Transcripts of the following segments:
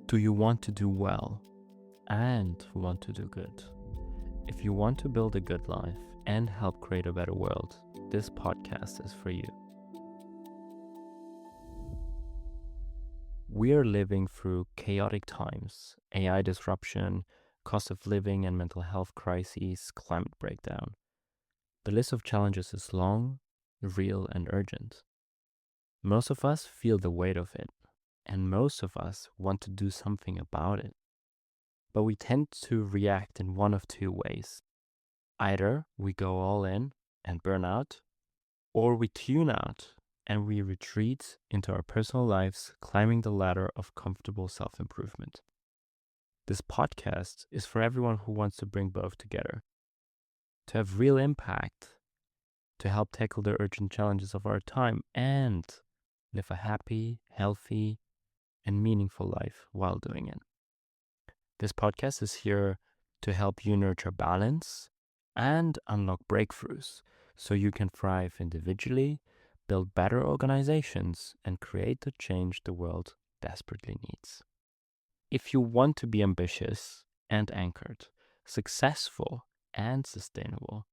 Do you want to do well and want to do good? If you want to build a good life and help create a better world, this podcast is for you. We are living through chaotic times: AI disruption, cost of living and mental health crises, climate breakdown. The list of challenges is long, real, and urgent. Most of us feel the weight of it, and most of us want to do something about it. But we tend to react in one of two ways. Either we go all in and burn out, or we tune out and we retreat into our personal lives, climbing the ladder of comfortable self-improvement. This podcast is for everyone who wants to bring both together, to have real impact, to help tackle the urgent challenges of our time, and live a happy, healthy, and meaningful life while doing it. This podcast is here to help you nurture balance and unlock breakthroughs so you can thrive individually, build better organizations, and create the change the world desperately needs. If you want to be ambitious and anchored, successful and sustainable,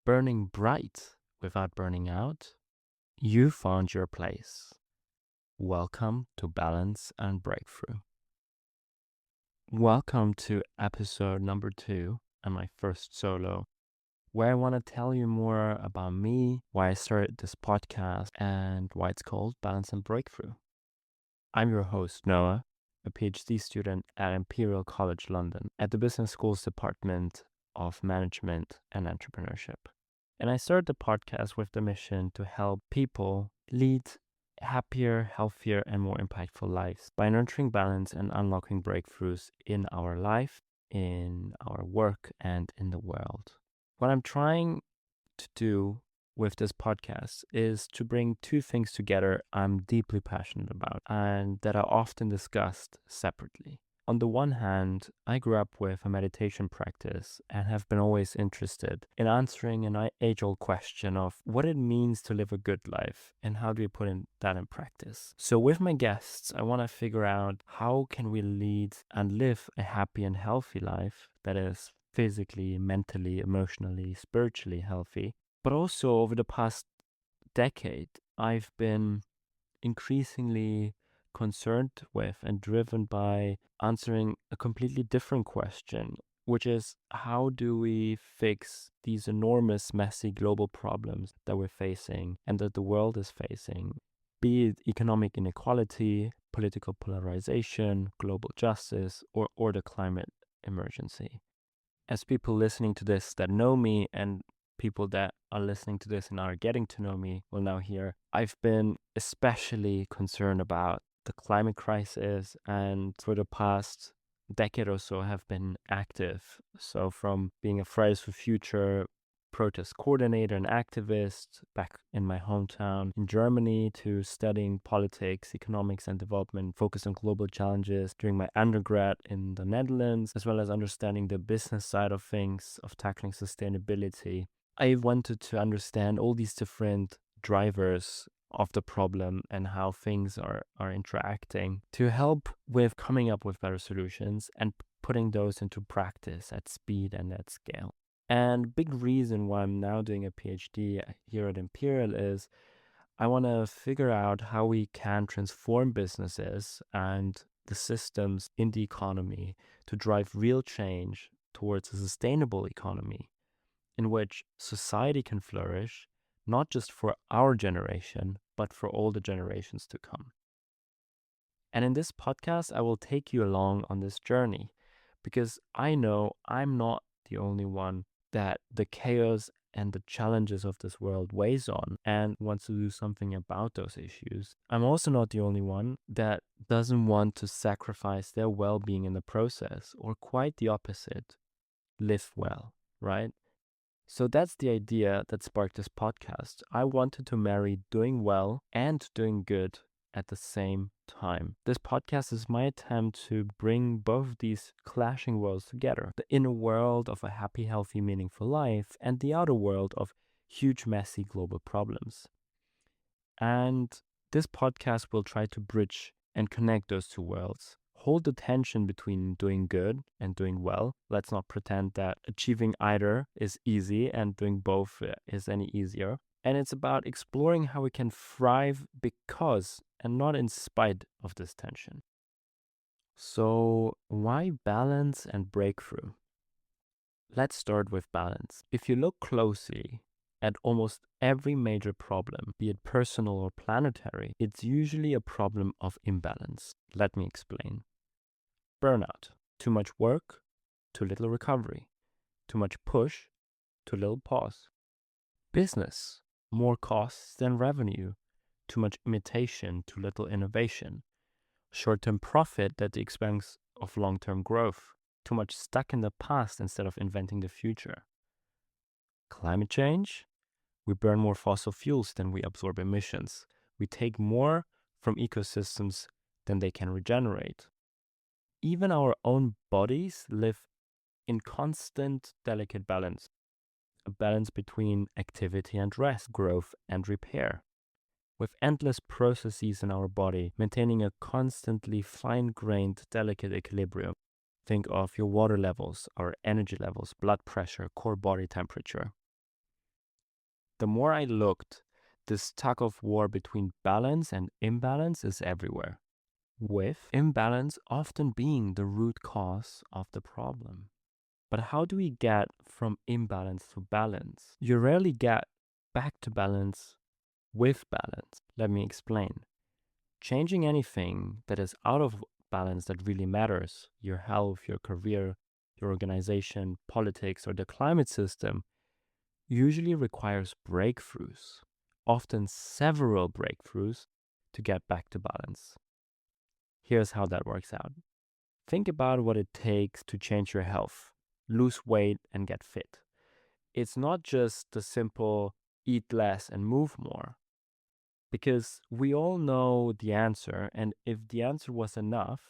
burning bright without burning out, you found your place. Welcome to Balance and Breakthrough. Welcome to episode number 2 and my first solo, where I want to tell you more about me, why I started this podcast, and why it's called Balance and Breakthrough. I'm your host, Noah, a PhD student at Imperial College London at the Business School's Department of Management and Entrepreneurship. And I started the podcast with the mission to help people lead happier, healthier, and more impactful lives by nurturing balance and unlocking breakthroughs in our life, in our work, and in the world. What I'm trying to do with this podcast is to bring two things together I'm deeply passionate about and that are often discussed separately. On the one hand, I grew up with a meditation practice and have been always interested in answering an age-old question of what it means to live a good life and how do we put that in practice. So with my guests, I want to figure out how can we lead and live a happy and healthy life that is physically, mentally, emotionally, spiritually healthy. But also over the past decade, I've been increasingly concerned with and driven by answering a completely different question, which is how do we fix these enormous, messy global problems that we're facing and that the world is facing, be it economic inequality, political polarization, global justice, or the climate emergency. As people listening to this that know me and people that are listening to this and are getting to know me will now hear, I've been especially concerned about the climate crisis, and for the past decade or so have been active. So from being a Fridays for Future protest coordinator and activist back in my hometown in Germany to studying politics, economics, and development focused on global challenges during my undergrad in the Netherlands, as well as understanding the business side of things, of tackling sustainability. I wanted to understand all these different drivers of the problem and how things are interacting to help with coming up with better solutions and putting those into practice at speed and at scale. And big reason why I'm now doing a PhD here at Imperial is I want to figure out how we can transform businesses and the systems in the economy to drive real change towards a sustainable economy in which society can flourish, not just for our generation, but for all the generations to come. And in this podcast, I will take you along on this journey because I know I'm not the only one that the chaos and the challenges of this world weighs on and wants to do something about those issues. I'm also not the only one that doesn't want to sacrifice their well-being in the process, or quite the opposite, live well, right? So that's the idea that sparked this podcast. I wanted to marry doing well and doing good at the same time. This podcast is my attempt to bring both these clashing worlds together. The inner world of a happy, healthy, meaningful life and the outer world of huge, messy global problems. And this podcast will try to bridge and connect those two worlds, hold the tension between doing good and doing well. Let's not pretend that achieving either is easy and doing both is any easier. And it's about exploring how we can thrive because and not in spite of this tension. So, why balance and breakthrough? Let's start with balance. If you look closely at almost every major problem, be it personal or planetary, it's usually a problem of imbalance. Let me explain. Burnout. Too much work, too little recovery. Too much push, too little pause. Business. More costs than revenue. Too much imitation, too little innovation. Short-term profit at the expense of long-term growth. Too much stuck in the past instead of inventing the future. Climate change. We burn more fossil fuels than we absorb emissions. We take more from ecosystems than they can regenerate. Even our own bodies live in constant delicate balance. A balance between activity and rest, growth and repair. With endless processes in our body, maintaining a constantly fine-grained, delicate equilibrium. Think of your water levels, our energy levels, blood pressure, core body temperature. The more I looked, this tug of war between balance and imbalance is everywhere, with imbalance often being the root cause of the problem. But how do we get from imbalance to balance? You rarely get back to balance with balance. Let me explain. Changing anything that is out of balance that really matters, your health, your career, your organization, politics, or the climate system, usually requires breakthroughs, often several breakthroughs, to get back to balance. Here's how that works out. Think about what it takes to change your health, lose weight, and get fit. It's not just the simple eat less and move more, because we all know the answer, and if the answer was enough,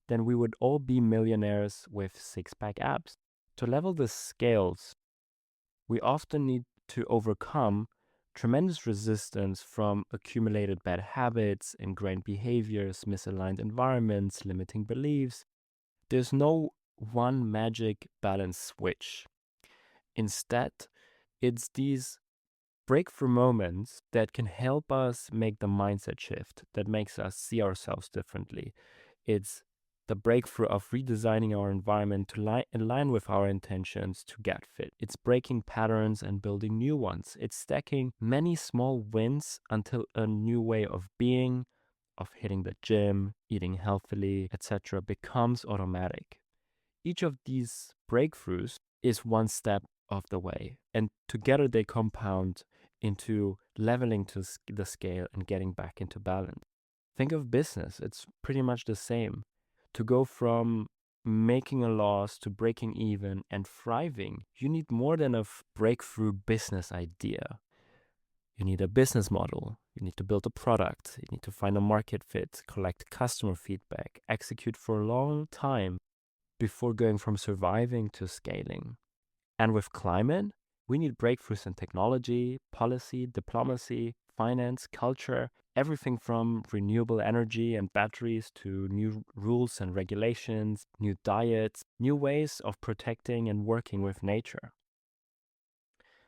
then we would all be millionaires with six-pack abs. To level the scales, we often need to overcome tremendous resistance from accumulated bad habits, ingrained behaviors, misaligned environments, limiting beliefs. There's no one magic balance switch. Instead, it's these breakthrough moments that can help us make the mindset shift that makes us see ourselves differently. It's the breakthrough of redesigning our environment to align with our intentions to get fit. It's breaking patterns and building new ones. It's stacking many small wins until a new way of being, of hitting the gym, eating healthily, etc., becomes automatic. Each of these breakthroughs is one step of the way, and together they compound into leveling to the scale and getting back into balance. Think of business, it's pretty much the same. To go from making a loss to breaking even and thriving, you need more than a breakthrough business idea. You need a business model. You need to build a product. You need to find a market fit, collect customer feedback, execute for a long time before going from surviving to scaling. And with climate, we need breakthroughs in technology, policy, diplomacy, finance, culture, everything from renewable energy and batteries to new rules and regulations, new diets, new ways of protecting and working with nature.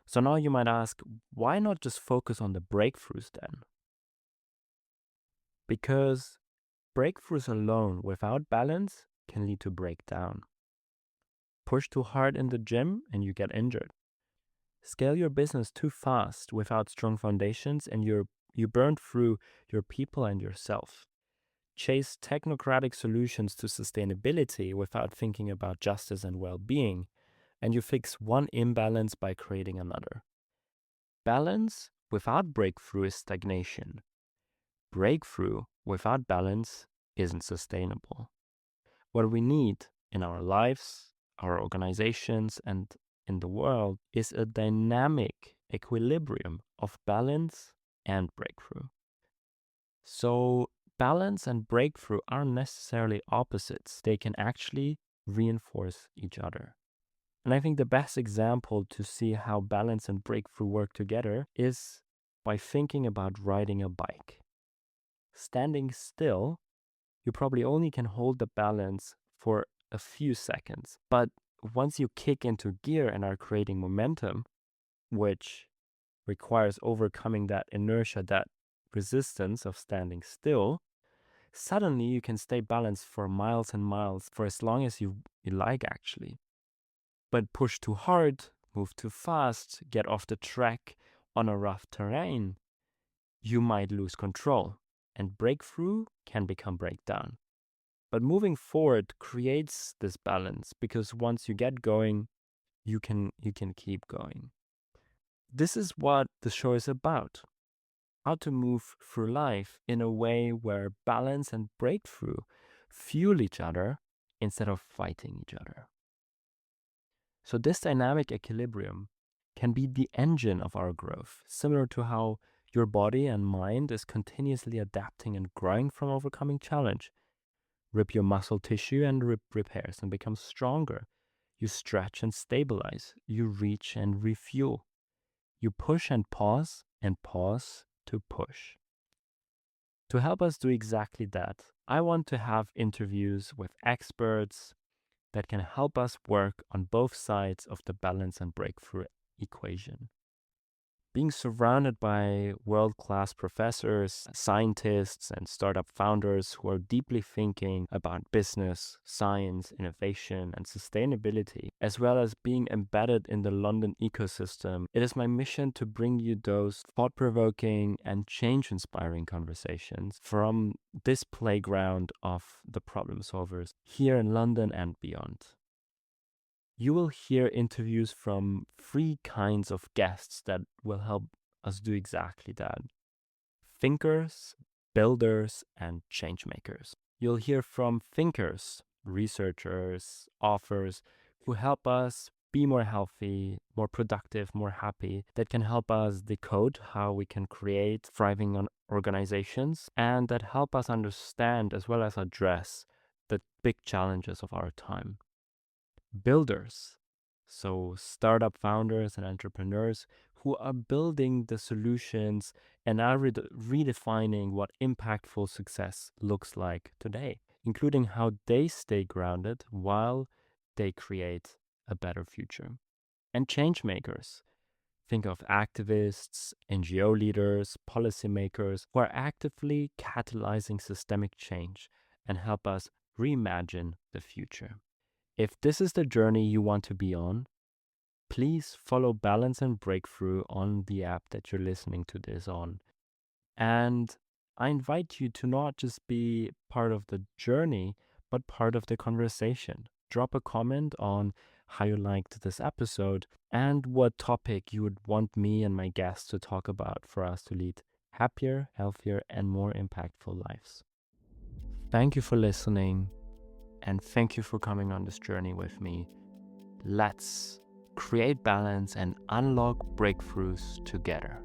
So now you might ask, why not just focus on the breakthroughs then? Because breakthroughs alone without balance can lead to breakdown. Push too hard in the gym and you get injured. Scale your business too fast without strong foundations and you burn through your people and yourself. Chase technocratic solutions to sustainability without thinking about justice and well-being, and you fix one imbalance by creating another. Balance without breakthrough is stagnation. Breakthrough without balance isn't sustainable. What we need in our lives, our organizations, and in the world is a dynamic equilibrium of balance and breakthrough. So balance and breakthrough aren't necessarily opposites. They can actually reinforce each other. And I think the best example to see how balance and breakthrough work together is by thinking about riding a bike. Standing still, you probably only can hold the balance for a few seconds. But once you kick into gear and are creating momentum, which requires overcoming that inertia, that resistance of standing still, suddenly you can stay balanced for miles and miles for as long as you like, actually. But push too hard, move too fast, get off the track on a rough terrain, you might lose control, and breakthrough can become breakdown. But moving forward creates this balance, because once you get going, you can keep going. This is what the show is about. How to move through life in a way where balance and breakthrough fuel each other instead of fighting each other. So this dynamic equilibrium can be the engine of our growth, similar to how your body and mind is continuously adapting and growing from overcoming challenge. Rip your muscle tissue and repairs and becomes stronger. You stretch and stabilize. You reach and refuel. You push and pause to push. To help us do exactly that, I want to have interviews with experts that can help us work on both sides of the balance and breakthrough equation. Being surrounded by world-class professors, scientists, and startup founders who are deeply thinking about business, science, innovation, and sustainability, as well as being embedded in the London ecosystem, it is my mission to bring you those thought-provoking and change-inspiring conversations from this playground of the problem solvers here in London and beyond. You will hear interviews from 3 kinds of guests that will help us do exactly that: thinkers, builders, and changemakers. You'll hear from thinkers, researchers, authors who help us be more healthy, more productive, more happy, that can help us decode how we can create thriving organizations, and that help us understand as well as address the big challenges of our time. Builders, so startup founders and entrepreneurs who are building the solutions and are redefining what impactful success looks like today, including how they stay grounded while they create a better future. And change makers. Think of activists, NGO leaders, policymakers who are actively catalyzing systemic change and help us reimagine the future. If this is the journey you want to be on, please follow Balance and Breakthrough on the app that you're listening to this on. And I invite you to not just be part of the journey, but part of the conversation. Drop a comment on how you liked this episode and what topic you would want me and my guests to talk about for us to lead happier, healthier, and more impactful lives. Thank you for listening. And thank you for coming on this journey with me. Let's create balance and unlock breakthroughs together.